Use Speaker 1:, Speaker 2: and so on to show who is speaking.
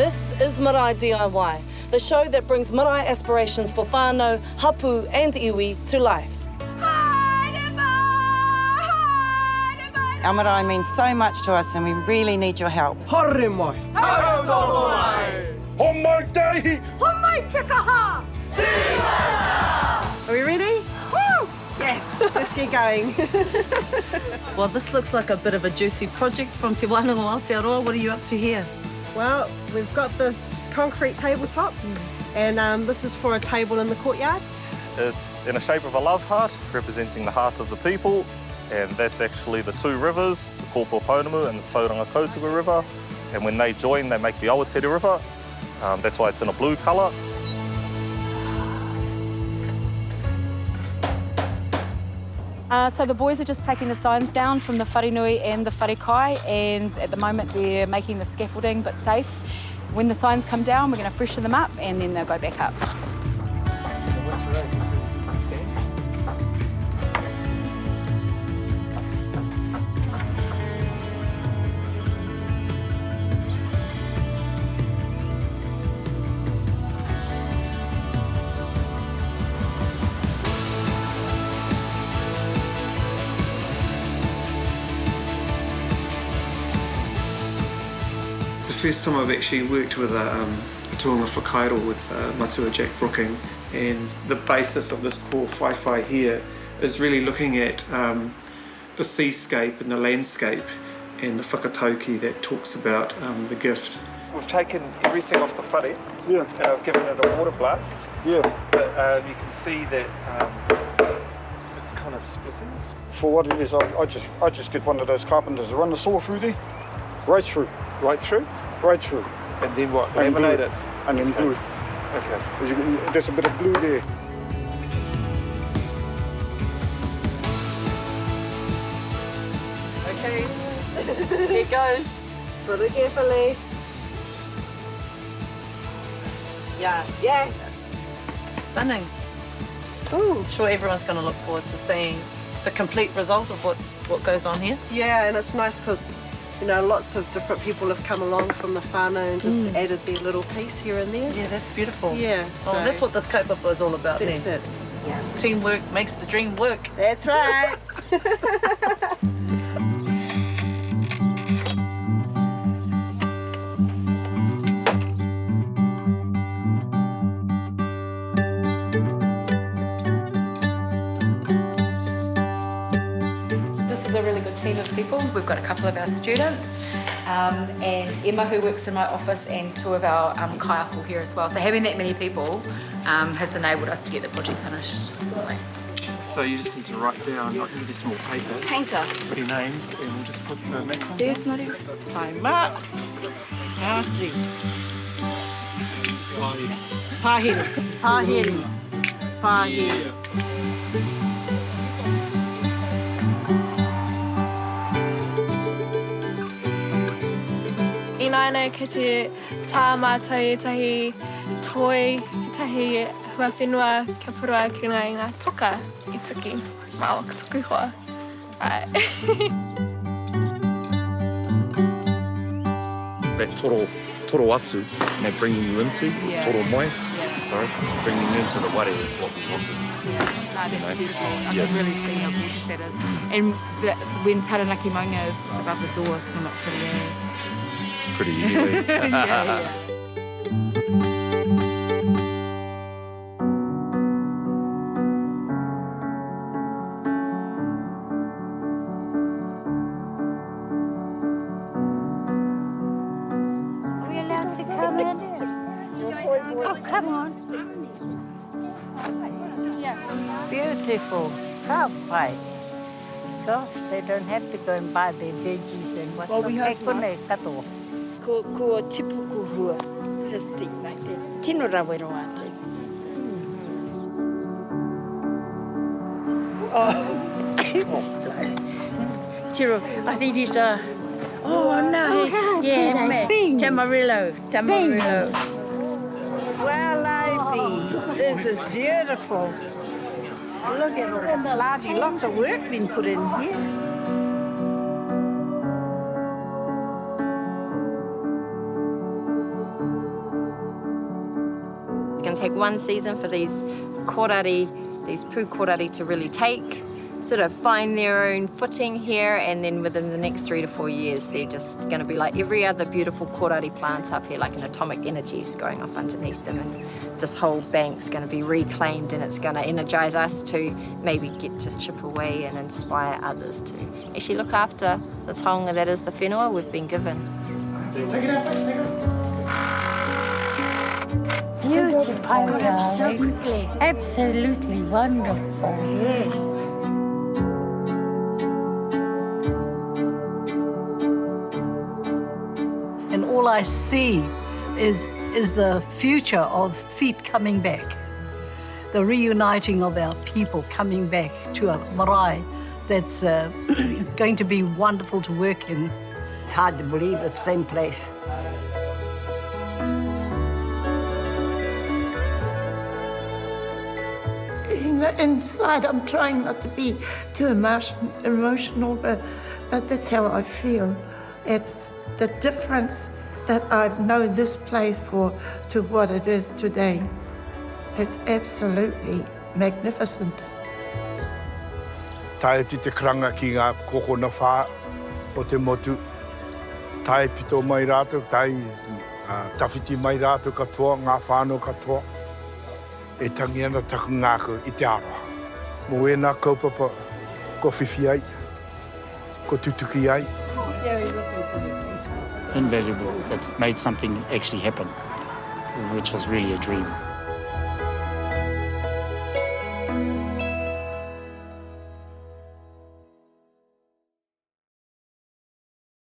Speaker 1: This is Marae DIY, the show that brings marae aspirations for whānau, hapu and iwi to life.
Speaker 2: Our marae means so much to us and we really need your help.
Speaker 3: Haere mai!
Speaker 4: Homai tehi!
Speaker 5: Homai kekaha!
Speaker 2: Are we ready?
Speaker 5: Woo!
Speaker 2: Yes, let's get going.
Speaker 1: Well, this looks like a bit of a juicy project from Te Wānanga o Aotearoa. What are you up to here?
Speaker 2: Well, we've got this concrete tabletop and this is for a table in the courtyard.
Speaker 4: It's in the shape of a love heart, representing the heart of the people, and that's actually the two rivers, the Kopoponamu and the Tauranga Kautuga River, and when they join, they make the Awatere River. That's why it's in a blue colour.
Speaker 6: So the boys are just taking the signs down from the wharenui and the wharekai, and at the moment they're making the scaffolding but safe. When the signs come down, we're going to freshen them up and then they'll go back up.
Speaker 3: It's the first time I've actually worked with a tuanga whakairo with Matua Jack Brooking, and the basis of this core whai here is really looking at the seascape and the landscape and the whakatauki that talks about the gift. We've taken everything off the whare and I've given it a water blast. But you can see that it's kind of splitting.
Speaker 7: For what it is, I just get one of those carpenters to run the saw through there, right through.
Speaker 3: Right through?
Speaker 7: Right through.
Speaker 3: And then what?
Speaker 7: And
Speaker 3: Laminate it?
Speaker 7: And then glue it.
Speaker 3: Okay.
Speaker 7: There's a bit of glue there.
Speaker 1: Okay, here goes.
Speaker 2: Put it carefully.
Speaker 1: Yes.
Speaker 2: Yes.
Speaker 1: Stunning.
Speaker 2: Ooh.
Speaker 1: I'm sure everyone's going to look forward to seeing the complete result of what goes on here.
Speaker 2: Yeah, and it's nice because, you know, lots of different people have come along from the whānau and just added their little piece here and there.
Speaker 1: Yeah, that's beautiful.
Speaker 2: Yeah, so
Speaker 1: Oh, that's what this kaupapa is all about
Speaker 2: that's
Speaker 1: then.
Speaker 2: it. Yeah.
Speaker 1: Teamwork makes the dream work.
Speaker 2: That's right.
Speaker 6: This is a really good team of people. We've got a couple of our students and Emma, who works in my office, and two of our kaiako here as well. So having that many people has enabled us to get the project finished.
Speaker 3: So you just need to write down, like, give you some more paper,
Speaker 6: Painter.
Speaker 3: put your names, and we'll just put the macrons
Speaker 6: There's not even... Mark. Nasty. Pāhere. Pāhere. Pāhere.
Speaker 5: Inaina ki te tā mātai tahi toi, tahi huawhenua kia purua ki ngā toka I tuki. Māua ka tuku hoa. Right.
Speaker 4: That toro atu, and they're bringing you into, toro mai, sorry, bringing you into the ware is what we wanted.
Speaker 6: No, that's beautiful. I can really see how gorgeous that is. And when Taranaki Maunga is just above the door, it's not pretty as.
Speaker 4: It's pretty easy.
Speaker 6: Yeah.
Speaker 8: Are we allowed to come in? Oh, come on. Beautiful. Kapai. Gosh, they don't have to go and buy their veggies and what.
Speaker 6: Well, we have
Speaker 8: kato. Ko tipuku hua. Just eat like that. Tino rawero ate.
Speaker 9: Tiro, I think these are... Oh, no. Yeah, Tamarillo. Tamarillo.
Speaker 8: Well, Ivy, this is beautiful. Look at all the lovely, lots of work been put in here.
Speaker 10: going to take one season for these kōrari, these pū kōrari to really take, sort of find their own footing here, and then within the next 3 to 4 years, they're just going to be like every other beautiful kōrari plant up here, like an atomic energy is going off underneath them, and this whole bank's going to be reclaimed, and it's going to energise us to maybe get to chip away and inspire others to actually look after the taonga that is the whenua we've been given.
Speaker 9: Beautiful, so quickly. Absolutely wonderful, yes.
Speaker 11: And all I see is the future of feet coming back, the reuniting of our people coming back to a marae that's going to be wonderful to work in.
Speaker 12: It's hard to believe it's the same place.
Speaker 13: Inside, I'm trying not to be too emotional, but that's how I feel. It's the difference that I've known this place for to what it is today. It's absolutely magnificent.
Speaker 14: Tae te kranga ki ngā kokona whā o te motu. Tae pito mai rātou, tae tawhiti mai rātou katoa, ngā whānau katoa. E tangi ana taku ngāku i te aroha. Mo e nā kaupapa, ko whiwhi ai, ko tutuki ai.
Speaker 15: Invaluable. That's made something actually happen, which was really a dream.